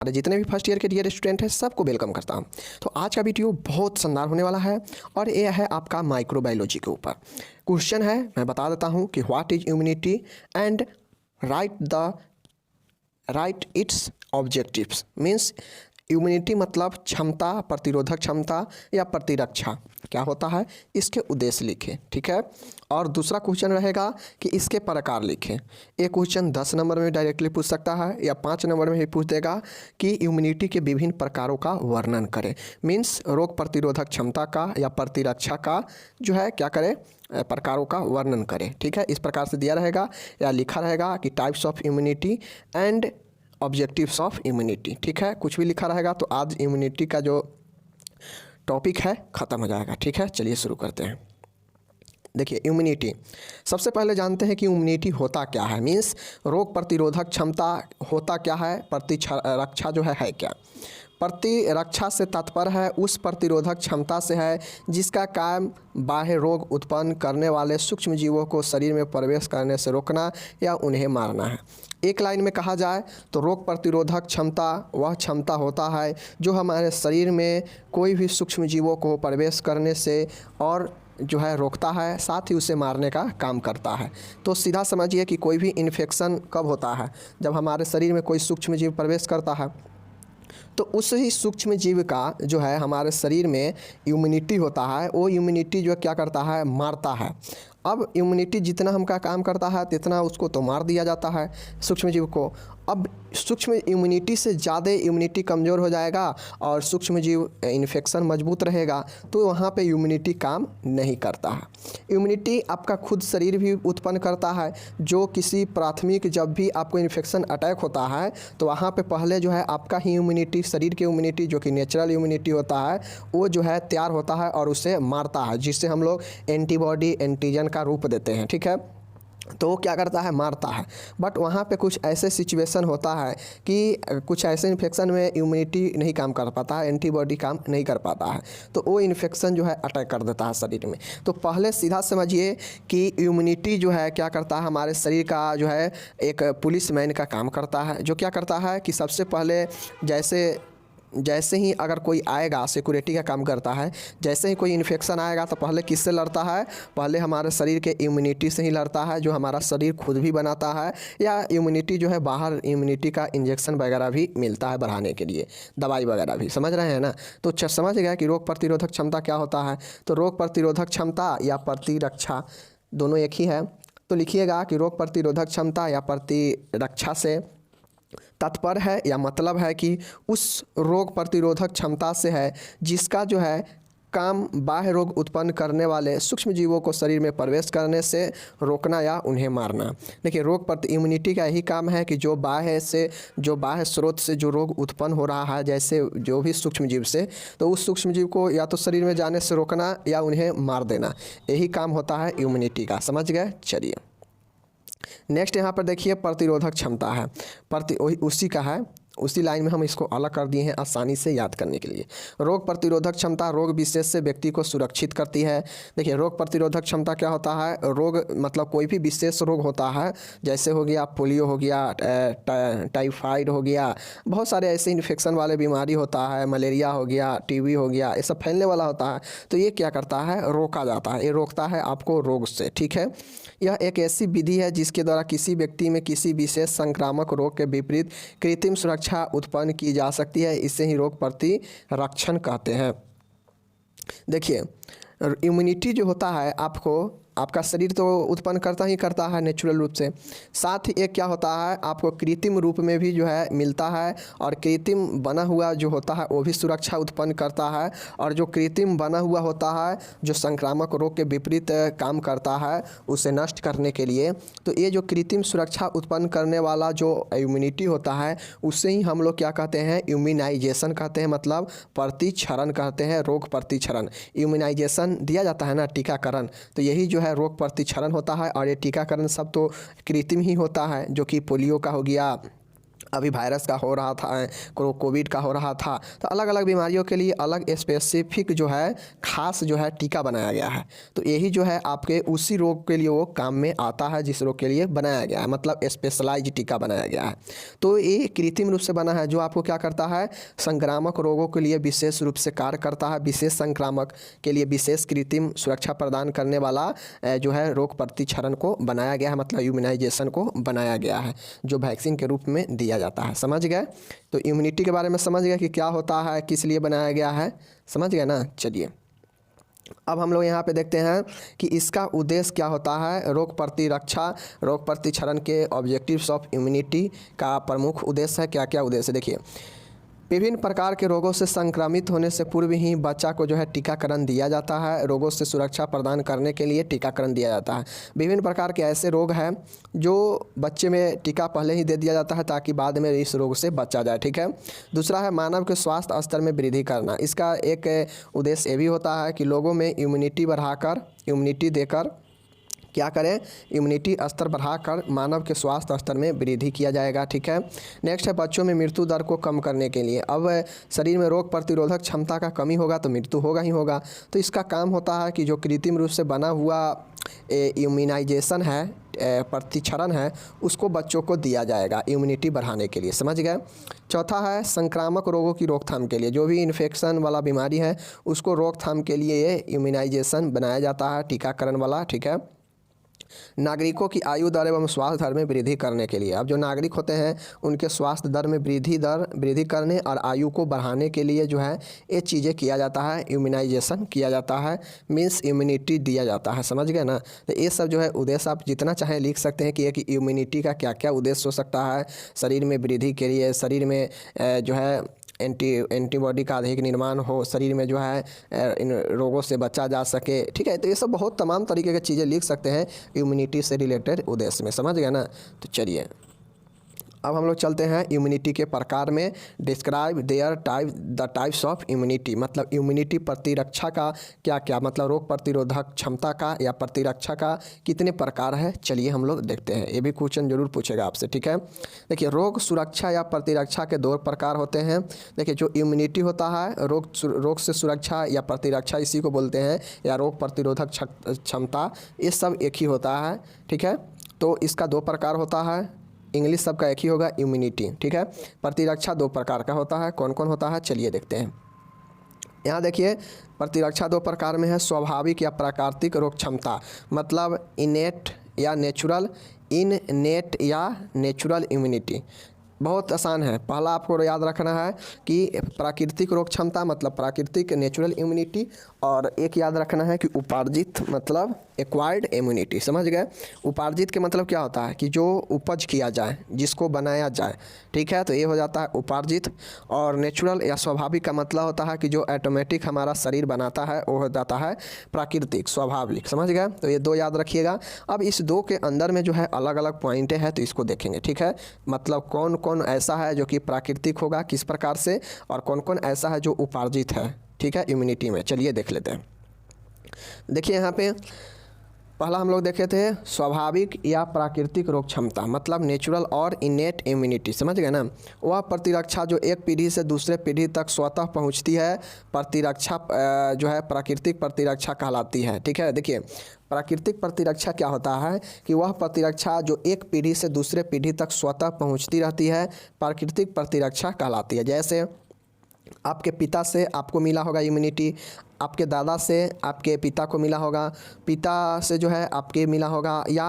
हमारे जितने भी फर्स्ट ईयर के डियर स्टूडेंट हैं सबको वेलकम करता हूं। तो आज का वीडियो बहुत शानदार होने वाला है और ये है आपका माइक्रोबायोलॉजी के ऊपर। क्वेश्चन है, मैं बता देता हूं कि what is immunity and right it's objectives. Means immunity मतलब क्षमता, प्रतिरोधक क्षमता या प्रतिरक्षा क्या होता है, इसके उद्देश्य लिखें। ठीक है। और दूसरा क्वेश्चन रहेगा कि इसके प्रकार लिखें। एक क्वेश्चन 10 नंबर में डायरेक्टली पूछ सकता है या 5 नंबर में भी पूछ देगा कि इम्यूनिटी के विभिन्न प्रकारों का वर्णन करें। मीन्स रोग प्रतिरोधक क्षमता का या प्रतिरक्षा का जो है क्या करें, प्रकारों का वर्णन करें। ठीक है। इस प्रकार से दिया रहेगा या लिखा रहेगा कि types of immunity and objectives of immunity. ठीक है। कुछ भी लिखा रहेगा तो आज इम्यूनिटी का जो टॉपिक है ख़त्म हो जाएगा। ठीक है। चलिए शुरू करते हैं। देखिए इम्यूनिटी, सबसे पहले जानते हैं कि इम्यूनिटी होता क्या है। मीन्स रोग प्रतिरोधक क्षमता होता क्या है, प्रतिरक्षा जो है क्या। प्रतिरक्षा से तात्पर्य है उस प्रतिरोधक क्षमता से है जिसका काम बाह्य रोग उत्पन्न करने वाले सूक्ष्म जीवों को शरीर में प्रवेश करने से रोकना या उन्हें मारना है। एक लाइन में कहा जाए तो रोग प्रतिरोधक क्षमता वह क्षमता होता है जो हमारे शरीर में कोई भी सूक्ष्म जीवों को प्रवेश करने से और जो है रोकता है, साथ ही उसे मारने का काम करता है। तो सीधा समझिए कि कोई भी इन्फेक्शन कब होता है, जब हमारे शरीर में कोई सूक्ष्म जीव प्रवेश करता है तो उस ही सूक्ष्म जीव का जो है हमारे शरीर में इम्यूनिटी होता है, वो इम्यूनिटी जो क्या करता है, मारता है। अब इम्यूनिटी जितना हमका काम करता है तितना उसको तो मार दिया जाता है सूक्ष्म जीव को। अब सूक्ष्म इम्यूनिटी से ज़्यादा इम्यूनिटी कमज़ोर हो जाएगा और सूक्ष्म जीव इन्फेक्शन मजबूत रहेगा तो वहाँ पे इम्यूनिटी काम नहीं करता है। इम्यूनिटी आपका खुद शरीर भी उत्पन्न करता है। जो किसी प्राथमिक जब भी आपको इन्फेक्शन अटैक होता है तो वहाँ पे पहले जो है आपका ही इम्यूनिटी, शरीर की इम्यूनिटी जो कि नेचुरल इम्यूनिटी होता है, वो जो है तैयार होता है और उसे मारता है, जिससे हम लोग एंटीबॉडी, एंटीजन का रूप देते हैं। ठीक है। तो वो क्या करता है, मारता है। बट वहाँ पे कुछ ऐसे सिचुएशन होता है कि कुछ ऐसे इन्फेक्शन में इम्यूनिटी नहीं काम कर पाता है, एंटीबॉडी काम नहीं कर पाता है, तो वो इन्फेक्शन जो है अटैक कर देता है शरीर में। तो पहले सीधा समझिए कि इम्यूनिटी जो है क्या करता है, हमारे शरीर का जो है एक पुलिसमैन का काम करता है, जो क्या करता है कि सबसे पहले जैसे ही अगर कोई आएगा, सिक्योरिटी का काम करता है। जैसे ही कोई इन्फेक्शन आएगा तो पहले किससे लड़ता है, पहले हमारे शरीर के इम्यूनिटी से ही लड़ता है, जो हमारा शरीर खुद भी बनाता है, या इम्यूनिटी जो है बाहर इम्यूनिटी का इंजेक्शन वगैरह भी मिलता है बढ़ाने के लिए, दवाई वगैरह भी। समझ रहे हैं ना। तो समझ गया कि रोग प्रतिरोधक क्षमता क्या होता है। तो रोग प्रतिरोधक क्षमता या प्रतिरक्षा दोनों एक ही है। तो लिखिएगा कि रोग प्रतिरोधक क्षमता या प्रतिरक्षा से तात्पर्य है या मतलब है कि उस रोग प्रतिरोधक क्षमता से है जिसका जो है काम बाह्य रोग उत्पन्न करने वाले सूक्ष्म जीवों को शरीर में प्रवेश करने से रोकना या उन्हें मारना। देखिए रोग इम्यूनिटी का यही काम है कि जो बाह्य स्रोत से जो रोग उत्पन्न हो रहा है, जैसे जो भी सूक्ष्म जीव से, तो उस सूक्ष्म जीव को या तो शरीर में जाने से रोकना या उन्हें मार देना, यही काम होता है इम्यूनिटी का। समझ गए। चलिए नेक्स्ट यहाँ पर देखिए प्रतिरोधक क्षमता है, उसी का है, उसी लाइन में हम इसको अलग कर दिए हैं आसानी से याद करने के लिए। रोग प्रतिरोधक क्षमता रोग विशेष से व्यक्ति को सुरक्षित करती है। देखिए रोग प्रतिरोधक क्षमता क्या होता है, रोग मतलब कोई भी विशेष रोग होता है, जैसे हो गया पोलियो हो गया, टाइफाइड हो गया, बहुत सारे ऐसे इन्फेक्शन वाले बीमारी होता है, मलेरिया हो गया, टीबी हो गया, ये सब फैलने वाला होता है। तो ये क्या करता है, रोका जाता है, ये रोकता है आपको रोग से। ठीक है। यह एक ऐसी विधि है जिसके द्वारा किसी व्यक्ति में किसी विशेष संक्रामक रोग के विपरीत कृत्रिम सुरक्षा उत्पन्न की जा सकती है। इसे ही रोग प्रतिरक्षण कहते हैं। देखिए इम्यूनिटी जो होता है आपका शरीर तो उत्पन्न करता है नेचुरल रूप से, साथ ही एक क्या होता है, आपको कृत्रिम रूप में भी जो है मिलता है, और कृत्रिम बना हुआ जो होता है वो भी सुरक्षा उत्पन्न करता है। और जो कृत्रिम बना हुआ होता है जो संक्रामक रोग के विपरीत काम करता है उसे नष्ट करने के लिए, तो ये जो कृत्रिम सुरक्षा उत्पन्न करने वाला जो इम्यूनिटी होता है उससे ही हम लोग क्या कहते हैं, इम्यूनाइजेशन कहते हैं, मतलब प्रतिक्षरण कहते हैं, रोग प्रतिक्षरण। इम्यूनाइजेशन दिया जाता है ना, टीकाकरण, तो यही जो है रोग प्रतिक्षरण होता है। और ये टीकाकरण सब तो कृत्रिम ही होता है, जो कि पोलियो का हो गया, अभी वायरस का हो रहा था, कोविड का हो रहा था, तो अलग अलग बीमारियों के लिए अलग स्पेसिफिक जो है खास जो है टीका बनाया गया है। तो यही जो है आपके उसी रोग के लिए वो काम में आता है जिस रोग के लिए बनाया गया है, मतलब स्पेशलाइज टीका बनाया गया है। तो ये कृत्रिम रूप से बना है, जो आपको क्या करता है, संक्रामक रोगों के लिए विशेष रूप से कार्य करता है, विशेष संक्रामक के लिए विशेष कृत्रिम सुरक्षा प्रदान करने वाला जो है रोग प्रतिक्षरण को बनाया गया है, मतलब इम्यूनाइजेशन को बनाया गया है, जो वैक्सीन के रूप में दिया जाता है। समझ गए? तो इम्यूनिटी के बारे में समझ गए कि क्या होता है, किस लिए बनाया गया है, समझ गए ना। चलिए अब हम लोग यहाँ पे देखते हैं कि इसका उद्देश्य क्या होता है। रोग प्रतिरक्षा, रोग प्रतिक्षरण के ऑब्जेक्टिव्स ऑफ इम्यूनिटी का प्रमुख उद्देश्य है। क्या क्या उद्देश्य देखिए, विभिन्न प्रकार के रोगों से संक्रमित होने से पूर्व ही बच्चा को जो है टीकाकरण दिया जाता है। रोगों से सुरक्षा प्रदान करने के लिए टीकाकरण दिया जाता है। विभिन्न प्रकार के ऐसे रोग हैं जो बच्चे में टीका पहले ही दे दिया जाता है ताकि बाद में इस रोग से बचा जाए, ठीक है। दूसरा है मानव के स्वास्थ्य स्तर में वृद्धि करना। इसका एक उद्देश्य ये भी होता है कि लोगों में इम्यूनिटी बढ़ाकर, इम्यूनिटी देकर क्या करें, इम्यूनिटी स्तर बढ़ाकर मानव के स्वास्थ्य स्तर में वृद्धि किया जाएगा, ठीक है। नेक्स्ट है बच्चों में मृत्यु दर को कम करने के लिए। अब शरीर में रोग प्रतिरोधक क्षमता का कमी होगा तो मृत्यु होगा ही होगा। तो इसका काम होता है कि जो कृत्रिम रूप से बना हुआ इम्यूनाइजेशन है, प्रतिक्षरण है, उसको बच्चों को दिया जाएगा इम्यूनिटी बढ़ाने के लिए। समझ गए? चौथा है संक्रामक रोगों की रोकथाम के लिए। जो भी इन्फेक्शन वाला बीमारी है उसको रोकथाम के लिए ये इम्यूनाइजेशन बनाया जाता है, टीकाकरण वाला, ठीक है। नागरिकों की आयु दर एवं स्वास्थ्य दर में वृद्धि करने के लिए। अब जो नागरिक होते हैं उनके स्वास्थ्य दर में वृद्धि करने और आयु को बढ़ाने के लिए जो है ये चीज़ें किया जाता है, इम्यूनाइजेशन किया जाता है, मीन्स इम्यूनिटी दिया जाता है। समझ गए ना। तो ये सब जो है उद्देश्य आप जितना चाहें लिख सकते हैं कि इम्यूनिटी का क्या क्या उद्देश्य हो सकता है। शरीर में वृद्धि के लिए, शरीर में जो है एंटीबॉडी का अधिक निर्माण हो, शरीर में जो है इन रोगों से बचा जा सके, ठीक है। तो ये सब बहुत तमाम तरीके की चीज़ें लिख सकते हैं इम्यूनिटी से रिलेटेड उद्देश्य में। समझ गए ना। तो चलिए अब हम लोग चलते हैं इम्यूनिटी के प्रकार में। Describe their the types of immunity, मतलब इम्यूनिटी प्रतिरक्षा का क्या क्या, मतलब रोग प्रतिरोधक क्षमता का या प्रतिरक्षा का कितने प्रकार है। चलिए हम लोग देखते हैं, ये भी क्वेश्चन जरूर पूछेगा आपसे, ठीक है। देखिए रोग सुरक्षा या प्रतिरक्षा के दो प्रकार होते हैं। देखिए जो इम्यूनिटी होता है, रोग से सुरक्षा या प्रतिरक्षा इसी को बोलते हैं, या रोग प्रतिरोधक क्षमता, ये सब एक ही होता है, ठीक है। तो इसका दो प्रकार होता है, इंग्लिश सबका एक ही होगा, इम्यूनिटी, ठीक है। प्रतिरक्षा दो प्रकार का होता है, कौन कौन होता है चलिए देखते हैं। यहाँ देखिए प्रतिरक्षा दो प्रकार में है, स्वाभाविक या प्राकृतिक रोग क्षमता, मतलब इनेट या नेचुरल, इननेट या नेचुरल इम्यूनिटी। बहुत आसान है, पहला आपको याद रखना है कि प्राकृतिक रोग क्षमता मतलब प्राकृतिक नेचुरल इम्यूनिटी, और एक याद रखना है कि उपार्जित मतलब एक्वायर्ड इम्यूनिटी। समझ गए? उपार्जित के मतलब क्या होता है कि जो उपज किया जाए, जिसको बनाया जाए, ठीक है। तो ये हो जाता है उपार्जित। और नेचुरल या स्वाभाविक का मतलब होता है कि जो ऑटोमेटिक हमारा शरीर बनाता है वो हो जाता है प्राकृतिक, स्वाभाविक। समझ गए? तो ये दो याद रखिएगा। अब इस दो के अंदर में जो है अलग अलग पॉइंटें हैं, तो इसको देखेंगे, ठीक है। मतलब कौन कौन ऐसा है जो कि प्राकृतिक होगा किस प्रकार से, और कौन कौन ऐसा है जो उपार्जित है, ठीक है, इम्यूनिटी में। चलिए देख लेते हैं। देखिए यहाँ पे पहला हम लोग देखे थे स्वाभाविक या प्राकृतिक रोग क्षमता, मतलब नेचुरल और इनेट इम्यूनिटी। समझ गए ना। वह प्रतिरक्षा जो एक पीढ़ी से दूसरे पीढ़ी तक स्वतः पहुंचती है, प्रतिरक्षा जो है प्राकृतिक प्रतिरक्षा कहलाती है, ठीक है। देखिए प्राकृतिक प्रतिरक्षा क्या होता है कि वह प्रतिरक्षा जो एक पीढ़ी से दूसरे पीढ़ी तक स्वतः पहुंचती रहती है, प्राकृतिक प्रतिरक्षा कहलाती है। जैसे आपके पिता से आपको मिला होगा इम्यूनिटी, आपके दादा से आपके पिता को मिला होगा, पिता से जो है आपके मिला होगा, या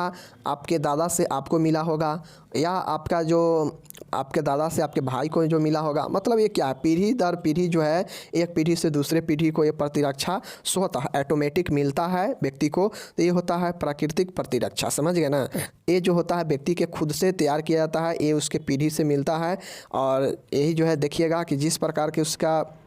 आपके दादा से आपको मिला होगा, या आपका जो आपके दादा से आपके भाई को जो मिला होगा। मतलब ये क्या है, पीढ़ी दर पीढ़ी जो है एक पीढ़ी से दूसरे पीढ़ी को ये प्रतिरक्षा स्वतः ऑटोमेटिक मिलता है व्यक्ति को। तो ये होता है प्राकृतिक प्रतिरक्षा। समझ गए ना। ये जो होता है व्यक्ति के खुद से तैयार किया जाता है, ये उसके पीढ़ी से मिलता है। और यही जो है देखिएगा कि जिस प्रकार के उसका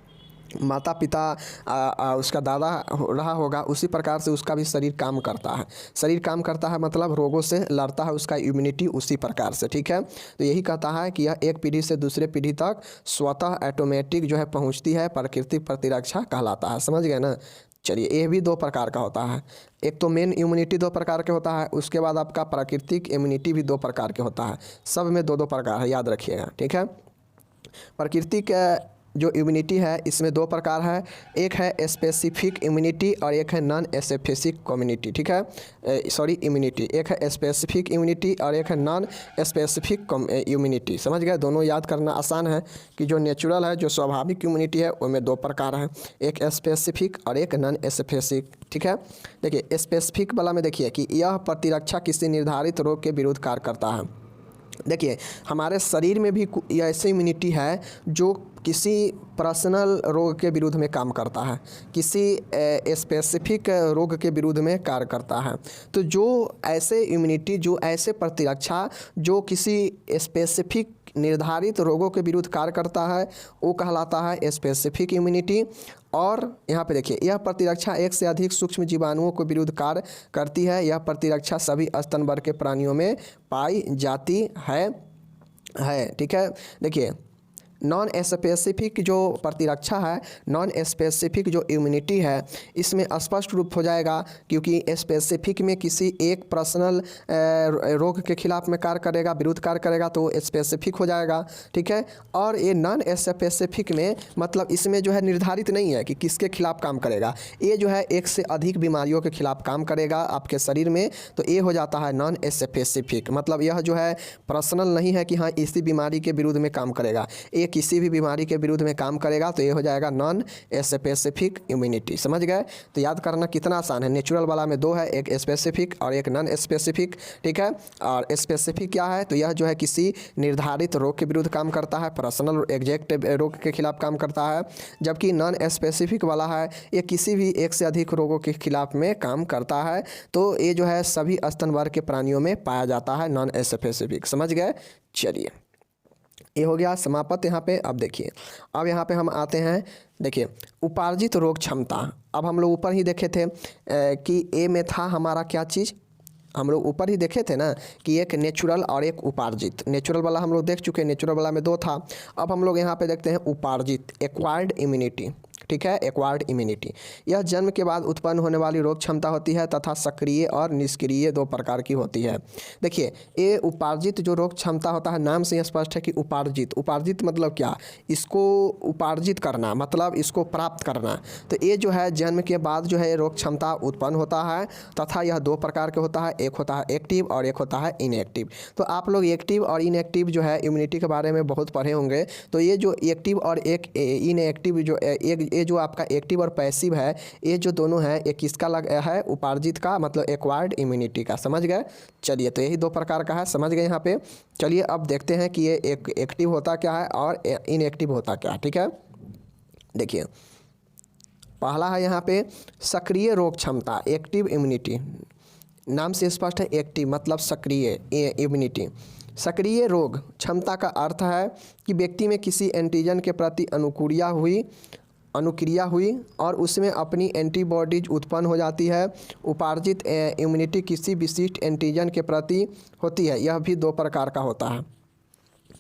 माता पिता उसका दादा रहा होगा, उसी प्रकार से उसका भी शरीर काम करता है। शरीर काम करता है मतलब रोगों से लड़ता है उसका इम्यूनिटी उसी प्रकार से, ठीक है। तो यही कहता है कि यह एक पीढ़ी से दूसरे पीढ़ी तक स्वतः ऑटोमेटिक जो है पहुंचती है, प्राकृतिक प्रतिरक्षा कहलाता है। समझ गए ना। चलिए, ये भी दो प्रकार का होता है। एक तो मेन इम्यूनिटी दो प्रकार के होता है, उसके बाद आपका प्राकृतिक इम्यूनिटी भी दो प्रकार के होता है। सब में दो दो प्रकार है, याद रखिएगा, ठीक है। प्राकृतिक जो इम्यूनिटी है इसमें दो प्रकार है, एक है स्पेसिफिक इम्यूनिटी और एक है नॉन स्पेसिफिक कम्युनिटी, ठीक है, सॉरी इम्यूनिटी। एक है स्पेसिफिक इम्यूनिटी और एक है नॉन स्पेसिफिक इम्यूनिटी। समझ गए, दोनों याद करना आसान है कि जो नेचुरल है, जो स्वाभाविक इम्यूनिटी है, उनमें दो प्रकार है, एक स्पेसिफिक और एक नॉन स्पेसिफिक, ठीक है। देखिए स्पेसिफिक वाला में देखिए कि यह प्रतिरक्षा किसी निर्धारित रोग के विरुद्ध कार्य करता है। देखिए हमारे शरीर में भी ऐसी इम्यूनिटी है जो किसी पर्सनल रोग के विरुद्ध में काम करता है, किसी स्पेसिफिक रोग के विरुद्ध में कार्य करता है। तो जो ऐसे इम्यूनिटी, जो ऐसे प्रतिरक्षा जो किसी स्पेसिफिक निर्धारित रोगों के विरुद्ध कार्य करता है, वो कहलाता है स्पेसिफिक इम्यूनिटी। और यहाँ पे देखिए, यह प्रतिरक्षा एक से अधिक सूक्ष्म जीवाणुओं के विरुद्ध कार्य करती है। यह प्रतिरक्षा सभी स्तनवर्ग के प्राणियों में पाई जाती है, ठीक है। देखिए नॉन स्पेसिफिक जो प्रतिरक्षा है, नॉन स्पेसिफिक जो इम्यूनिटी है, इसमें स्पष्ट रूप हो जाएगा, क्योंकि स्पेसिफिक में किसी एक पर्सनल रोग के खिलाफ में कार्य करेगा, विरुद्ध कार्य करेगा, तो स्पेसिफिक हो जाएगा, ठीक है। और ये नॉन स्पेसिफिक में मतलब इसमें जो है निर्धारित नहीं है कि किसके खिलाफ काम करेगा, ये जो है एक से अधिक बीमारियों के खिलाफ काम करेगा आपके शरीर में, तो ये हो जाता है नॉन स्पेसिफिक। मतलब यह जो है पर्सनल नहीं है कि हाँ इसी बीमारी के विरुद्ध में काम करेगा, एक किसी भी बीमारी के विरुद्ध में काम करेगा, तो ये हो जाएगा नॉन स्पेसिफिक इम्यूनिटी। समझ गए, तो याद करना कितना आसान है। नेचुरल वाला में दो है, एक स्पेसिफिक और एक नॉन स्पेसिफिक, ठीक है। और स्पेसिफिक क्या है, तो यह जो है किसी निर्धारित रोग के विरुद्ध काम करता है, पर्सनल एग्जैक्ट रोग के खिलाफ काम करता है। जबकि नॉन स्पेसिफिक वाला है, ये किसी भी एक से अधिक रोगों के खिलाफ में काम करता है। तो ये जो है सभी स्तनवर्ग के प्राणियों में पाया जाता है, नॉन स्पेसिफिक। समझ गए, चलिए ये हो गया समाप्त यहाँ पे। अब देखिए, अब यहाँ पे हम आते हैं, देखिए उपार्जित रोग क्षमता। अब हम लोग ऊपर ही देखे थे कि ए में था हमारा क्या चीज़, हम लोग ऊपर ही देखे थे ना कि एक नेचुरल और एक उपार्जित। नेचुरल वाला हम लोग देख चुके हैं, नेचुरल वाला में दो था। अब हम लोग यहाँ पे देखते हैं उपार्जित, एक्वायर्ड इम्यूनिटी, ठीक है। एक्वायर्ड इम्यूनिटी यह जन्म के बाद उत्पन्न होने वाली रोग क्षमता होती है तथा सक्रिय और निष्क्रिय दो प्रकार की होती है। देखिए ये उपार्जित जो रोग क्षमता होता है, नाम से यह स्पष्ट है कि उपार्जित। उपार्जित मतलब क्या, इसको उपार्जित करना, मतलब इसको प्राप्त करना। तो ये जो है जन्म के बाद जो है रोग क्षमता उत्पन्न होता है, तथा यह दो प्रकार के होता है, एक होता है एक्टिव और एक होता है इनएक्टिव। तो आप लोग एक्टिव और इनएक्टिव जो है इम्यूनिटी के बारे में बहुत पढ़े होंगे। तो ये जो एक्टिव और एक इनएक्टिव जो ये जो आपका एक्टिव और पैसिव है, ये जो दोनों है, ये किसका लग है, उपार्जित का, मतलब एक्वायर्ड इम्यूनिटी का। समझ गए, चलिए तो यही दो प्रकार का है, समझ गए यहाँ पे। चलिए अब देखते हैं कि ये एक एक्टिव होता क्या है और इनएक्टिव होता क्या है, ठीक है। देखिए पहला है यहाँ पे सक्रिय रोग क्षमता, एक्टिव इम्यूनिटी। नाम से स्पष्ट है, एक्टिव मतलब सक्रिय इम्यूनिटी। सक्रिय रोग क्षमता का अर्थ है कि व्यक्ति में किसी एंटीजन के प्रति अनुक्रिया हुई और उसमें अपनी एंटीबॉडीज उत्पन्न हो जाती है। उपार्जित इम्यूनिटी किसी विशिष्ट एंटीजन के प्रति होती है, यह भी दो प्रकार का होता है।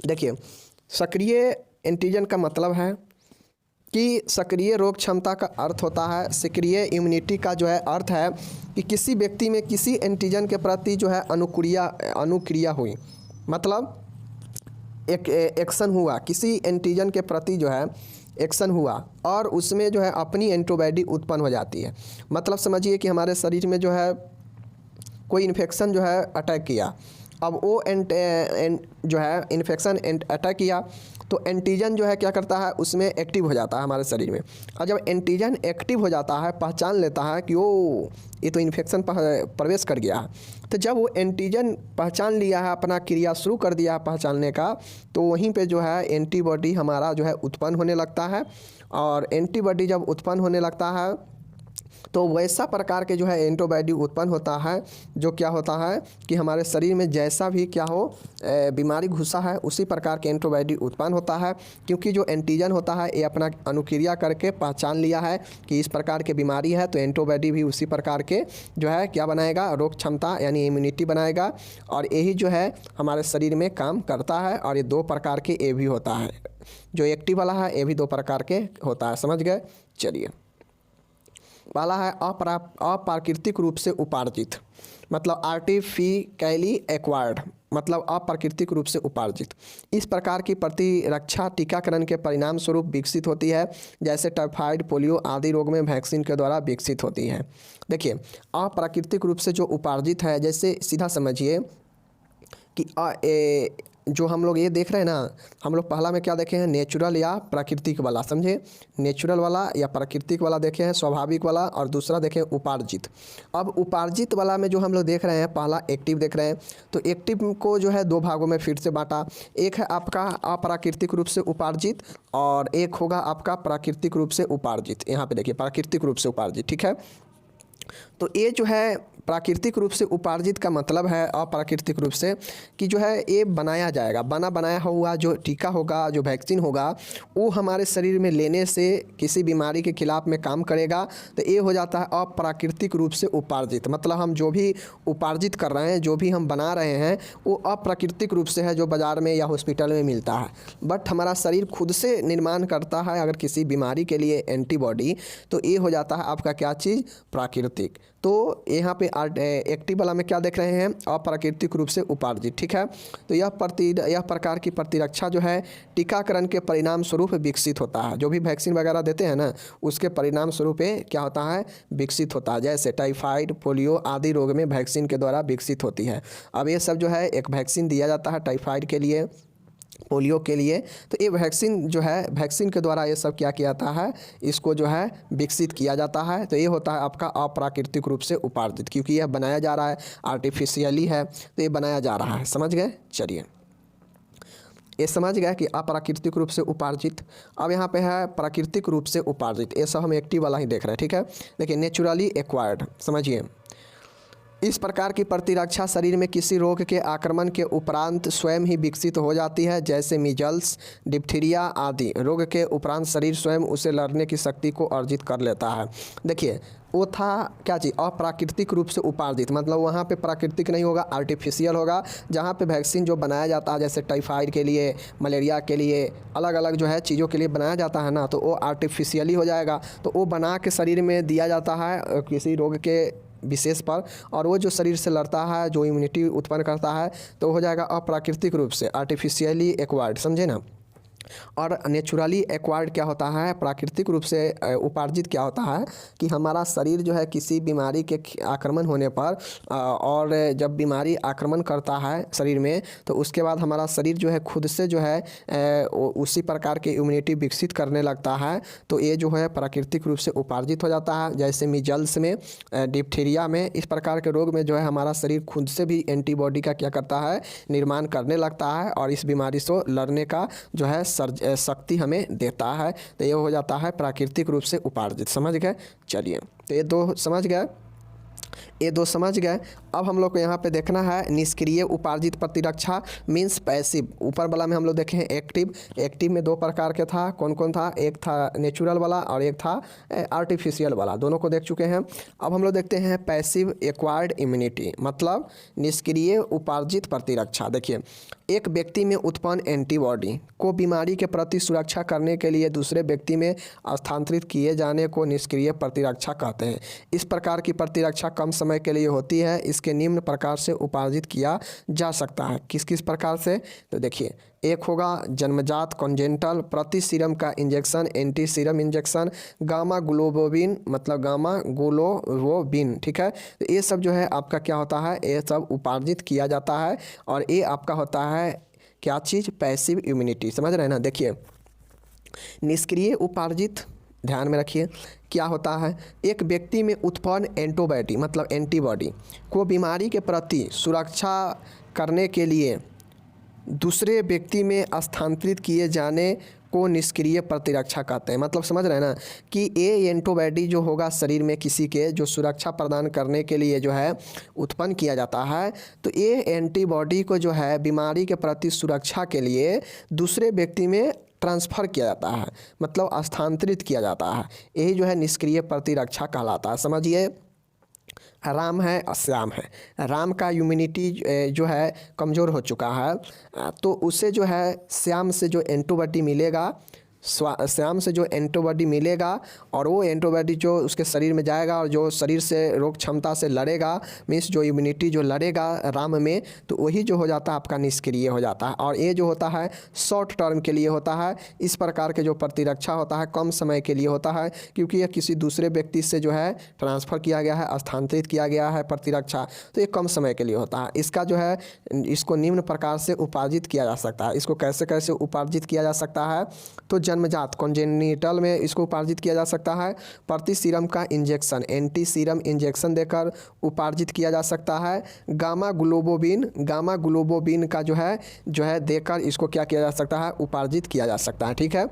देखिए सक्रिय एंटीजन का मतलब है कि सक्रिय रोग क्षमता का अर्थ होता है, सक्रिय इम्यूनिटी का जो है अर्थ है कि किसी व्यक्ति में किसी एंटीजन के प्रति जो है अनुक्रिया हुई, मतलब एक एक्शन हुआ, किसी एंटीजन के प्रति जो है एक्शन हुआ और उसमें जो है अपनी एंटीबॉडी उत्पन्न हो जाती है। मतलब समझिए कि हमारे शरीर में जो है कोई इन्फेक्शन जो है अटैक किया, अब वो जो है इन्फेक्शन अटैक किया तो एंटीजन जो है क्या करता है, उसमें एक्टिव हो जाता है हमारे शरीर में। और जब एंटीजन एक्टिव हो जाता है, पहचान लेता है कि ओ ये तो इन्फेक्शन प्रवेश कर गया है, तो जब वो एंटीजन पहचान लिया है, अपना क्रिया शुरू कर दिया है पहचानने का, तो वहीं पे जो है एंटीबॉडी हमारा जो है उत्पन्न होने लगता है। और एंटीबॉडी जब उत्पन्न होने लगता है तो वैसा प्रकार के जो है एंटीबॉडी उत्पन्न होता है, जो क्या होता है कि हमारे शरीर में जैसा भी क्या हो बीमारी घुसा है, उसी प्रकार के एंटीबॉडी उत्पन्न होता है। क्योंकि जो एंटीजन होता है ये अपना अनुक्रिया करके पहचान लिया है कि इस प्रकार की बीमारी है, तो एंटीबॉडी भी उसी प्रकार के जो है क्या बनाएगा, रोग क्षमता यानी इम्यूनिटी बनाएगा। और यही जो है हमारे शरीर में काम करता है। और ये दो प्रकार के ये भी होता है, जो एक्टिव वाला है ये भी दो प्रकार के होता है। समझ गए, चलिए पहला है अप्राकृतिक रूप से उपार्जित, मतलब आर्टिफिकली एक्वायर्ड, मतलब अप्राकृतिक रूप से उपार्जित। इस प्रकार की प्रतिरक्षा टीकाकरण के परिणाम स्वरूप विकसित होती है, जैसे टाइफाइड, पोलियो आदि रोग में वैक्सीन के द्वारा विकसित होती है। देखिए, अप्राकृतिक रूप से जो उपार्जित है, जैसे सीधा समझिए कि जो हम लोग ये देख रहे हैं ना, हम लोग पहला में क्या देखे हैं, नेचुरल या प्राकृतिक वाला, समझे, नेचुरल वाला या प्राकृतिक वाला देखे हैं, स्वाभाविक वाला, और दूसरा देखें उपार्जित। अब उपार्जित वाला में जो हम लोग देख रहे हैं, पहला एक्टिव देख रहे हैं, तो एक्टिव को जो है दो भागों में फिर से बांटा। एक है आपका अप्राकृतिक रूप से उपार्जित और एक होगा आपका प्राकृतिक रूप से उपार्जित। यहाँ पे देखिए प्राकृतिक रूप से उपार्जित, ठीक है। तो ये जो है प्राकृतिक रूप से उपार्जित का मतलब है अप्राकृतिक रूप से कि जो है ये बनाया जाएगा, बनाया हुआ जो टीका होगा, जो वैक्सीन होगा, वो हमारे शरीर में लेने से किसी बीमारी के खिलाफ में काम करेगा। तो ये हो जाता है अप्राकृतिक रूप से उपार्जित। मतलब हम जो भी उपार्जित कर रहे हैं, जो भी हम बना रहे हैं, वो अप्राकृतिक रूप से है, जो बाज़ार में या हॉस्पिटल में मिलता है। बट हमारा शरीर खुद से निर्माण करता है अगर किसी बीमारी के लिए एंटीबॉडी, तो ये हो जाता है आपका क्या चीज़, प्राकृतिक। तो यहाँ पे एक्टिव वाला में क्या देख रहे हैं, अप्राकृतिक रूप से उपार्जित, ठीक है। तो यह प्रकार की प्रतिरक्षा जो है टीकाकरण के परिणाम स्वरूप विकसित होता है। जो भी वैक्सीन वगैरह देते हैं ना, उसके परिणाम स्वरूप क्या होता है, विकसित होता है। जैसे टाइफाइड, पोलियो आदि रोग में वैक्सीन के द्वारा विकसित होती है। अब ये सब जो है एक वैक्सीन दिया जाता है टाइफाइड के लिए, पोलियो के लिए। तो ये वैक्सीन जो है, वैक्सीन के द्वारा ये सब क्या किया जाता है, इसको जो है विकसित किया जाता है। तो ये होता है आपका अप्राकृतिक रूप से उपार्जित, क्योंकि यह बनाया जा रहा है, आर्टिफिशियली है, तो ये बनाया जा रहा है। समझ गए, चलिए ये समझ गए कि अप्राकृतिक रूप से उपार्जित। अब यहाँ पे है प्राकृतिक रूप से उपार्जित, ये सब हम एक्टिव वाला ही देख रहे हैं, ठीक है। देखिए नेचुरली एक्वायर्ड, समझिए, इस प्रकार की प्रतिरक्षा शरीर में किसी रोग के आक्रमण के उपरांत स्वयं ही विकसित हो जाती है, जैसे मीजल्स, डिप्थीरिया आदि रोग के उपरांत शरीर स्वयं उसे लड़ने की शक्ति को अर्जित कर लेता है। देखिए वो था क्या चीज़, अप्राकृतिक रूप से उपार्जित, मतलब वहाँ पे प्राकृतिक नहीं होगा, आर्टिफिशियल होगा। जहाँ पे वैक्सीन जो बनाया जाता है, जैसे टाइफाइड के लिए, मलेरिया के लिए, अलग अलग जो है चीज़ों के लिए बनाया जाता है ना, तो वो आर्टिफिशियली हो जाएगा। तो वो बना के शरीर में दिया जाता है किसी रोग के विशेष पर, और वो जो शरीर से लड़ता है, जो इम्यूनिटी उत्पन्न करता है, तो हो जाएगा अप्राकृतिक रूप से, आर्टिफिशियली एक्वायर्ड, समझे ना। और नेचुरली एक्वायर्ड क्या होता है, प्राकृतिक रूप से उपार्जित क्या होता है कि हमारा शरीर जो है किसी बीमारी के आक्रमण होने पर, और जब बीमारी आक्रमण करता है शरीर में, तो उसके बाद हमारा शरीर जो है खुद से जो है उसी प्रकार की इम्यूनिटी विकसित करने लगता है। तो ये जो है प्राकृतिक रूप से उपार्जित हो जाता है। जैसे मीजल्स में, डिप्थीरिया में, इस प्रकार के रोग में जो है हमारा शरीर खुद से भी एंटीबॉडी का क्या करता है, निर्माण करने लगता है, और इस बीमारी से लड़ने का जो है शक्ति हमें देता है। तो ये हो जाता है प्राकृतिक रूप से उपार्जित। समझ गए, चलिए तो ये दो समझ गए, ये दो समझ गए। अब हम लोग को यहाँ पे देखना है निष्क्रिय उपार्जित प्रतिरक्षा मीन्स पैसिव। ऊपर वाला में हम लोग देखे हैं एक्टिव। एक्टिव में दो प्रकार के था, कौन कौन था, एक था नेचुरल वाला और एक था आर्टिफिशियल वाला, दोनों को देख चुके हैं। अब हम लोग देखते हैं पैसिव एक्वायर्ड इम्यूनिटी, मतलब निष्क्रिय उपार्जित प्रतिरक्षा। देखिए एक व्यक्ति में उत्पन्न एंटीबॉडी को बीमारी के प्रति सुरक्षा करने के लिए दूसरे व्यक्ति में स्थानांतरित किए जाने को निष्क्रिय प्रतिरक्षा कहते हैं। इस प्रकार की प्रतिरक्षा कम समय के लिए होती है। इसके निम्न प्रकार से उपार्जित किया जा सकता है। किस किस प्रकार से, तो देखिए एक होगा जन्मजात कॉन्जेंटल, प्रति सीरम का injection, anti serum injection, gamma globulin मतलब गामा ग्लोबोबिन, ठीक है। तो ये सब जो है आपका क्या होता है, ये सब उपार्जित किया जाता है, और ये आपका होता है क्या चीज़, पैसिव इम्यूनिटी। समझ रहे हैं ना। देखिए निष्क्रिय उपार्जित, ध्यान में रखिए क्या होता है, एक व्यक्ति में उत्पन्न एंटीबॉडी मतलब एंटीबॉडी को बीमारी के प्रति सुरक्षा करने के लिए दूसरे व्यक्ति में स्थानांतरित किए जाने को निष्क्रिय प्रतिरक्षा कहते हैं। मतलब समझ रहे हैं ना कि ये एंटीबॉडी जो होगा शरीर में किसी के, जो सुरक्षा प्रदान करने के लिए जो है उत्पन्न किया जाता है, तो ये एंटीबॉडी को जो है बीमारी के प्रति सुरक्षा के लिए दूसरे व्यक्ति में ट्रांसफ़र किया जाता है, मतलब स्थानांतरित किया जाता है। यही जो है निष्क्रिय प्रतिरक्षा कहलाता है। समझिए राम है और श्याम है, राम का इम्यूनिटी जो है कमज़ोर हो चुका है, तो उसे जो है श्याम से जो एंटीबॉडी मिलेगा, श्याम से जो एंटीबॉडी मिलेगा और वो एंटीबॉडी जो उसके शरीर में जाएगा और जो शरीर से रोग क्षमता से लड़ेगा, मीन्स जो इम्यूनिटी जो लड़ेगा राम में, तो वही जो हो जाता है आपका निष्क्रिय हो जाता है। और ये जो होता है शॉर्ट टर्म के लिए होता है। इस प्रकार के जो प्रतिरक्षा होता है कम समय के लिए होता है, क्योंकि ये किसी दूसरे व्यक्ति से जो है ट्रांसफ़र किया गया है, स्थानांतरित किया गया है प्रतिरक्षा, तो ये कम समय के लिए होता है। इसका जो है इसको निम्न प्रकार से उपार्जित किया जा सकता है। इसको कैसे कैसे उपार्जित किया जा सकता है, तो जन्मजात कॉन्जेनिटल में इसको उपार्जित किया जा सकता है। प्रति सीरम का इंजेक्शन, एंटी सीरम इंजेक्शन देकर उपार्जित किया जा सकता है। गामा ग्लोबोबिन का जो है देकर इसको क्या किया जा सकता है, उपार्जित किया जा सकता है। ठीक है,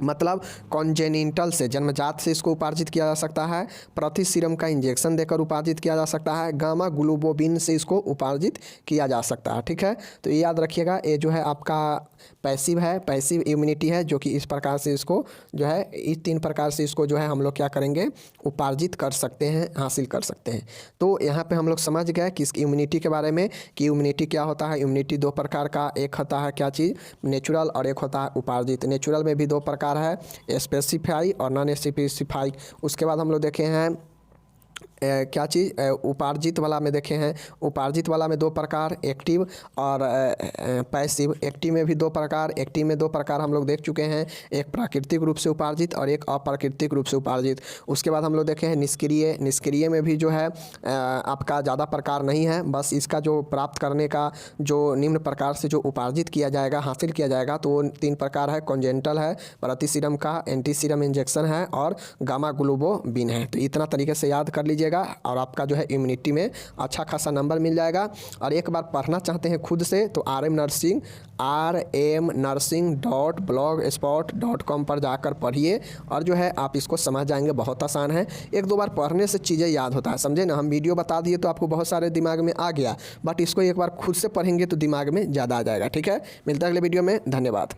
मतलब कॉन्जेनिटल से, जन्मजात से इसको उपार्जित किया जा सकता है। प्रति सीरम का इंजेक्शन देकर उपार्जित किया जा सकता है। गामा ग्लोबोबिन से इसको उपार्जित किया जा सकता है। ठीक है, तो ये याद रखिएगा, ये जो है आपका पैसिव है, पैसिव इम्यूनिटी है, जो कि इस प्रकार से इसको जो है इस 3 प्रकार से इसको जो है हम लोग क्या करेंगे, उपार्जित कर सकते हैं, हासिल कर सकते हैं। तो यहाँ पे हम लोग समझ गए कि इस इम्यूनिटी के बारे में कि इम्यूनिटी क्या होता है। इम्यूनिटी 2 प्रकार का, एक होता है क्या चीज़, नेचुरल, और एक होता है उपार्जित। नेचुरल में भी 2 प्रकार है, स्पेसिफाई और नॉन स्पेसिफाई। उसके बाद हम लोग देखे हैं क्या चीज़, उपार्जित वाला में देखे हैं। उपार्जित वाला में 2 प्रकार, एक्टिव और पैसिव। एक्टिव में भी 2 प्रकार, एक्टिव में 2 प्रकार हम लोग देख चुके हैं, एक प्राकृतिक रूप से उपार्जित और एक अप्राकृतिक रूप से उपार्जित। उसके बाद हम लोग देखे हैं निष्क्रिय। निष्क्रिय में भी जो है आपका ज़्यादा प्रकार नहीं है, बस इसका जो प्राप्त करने का जो निम्न प्रकार से जो उपार्जित किया जाएगा, हासिल किया जाएगा, तो वो 3 प्रकार है। कॉन्जेनिटल है, प्रति सीरम का एंटी सीरम इंजेक्शन है, और गामा ग्लोबोबिन है। तो इतना तरीके से याद कर लीजिएगा और आपका जो है इम्यूनिटी में अच्छा खासा नंबर मिल जाएगा। और एक बार पढ़ना चाहते हैं खुद से तो rmnursing.blogspot.com पर जाकर पढ़िए, और जो है आप इसको समझ जाएंगे, बहुत आसान है। 1-2 बार पढ़ने से चीज़ें याद होता है, समझे ना। हम वीडियो बता दिए तो आपको बहुत सारे दिमाग में आ गया, बट इसको एक बार खुद से पढ़ेंगे तो दिमाग में ज़्यादा आ जाएगा। ठीक है, मिलता है अगले वीडियो में, धन्यवाद।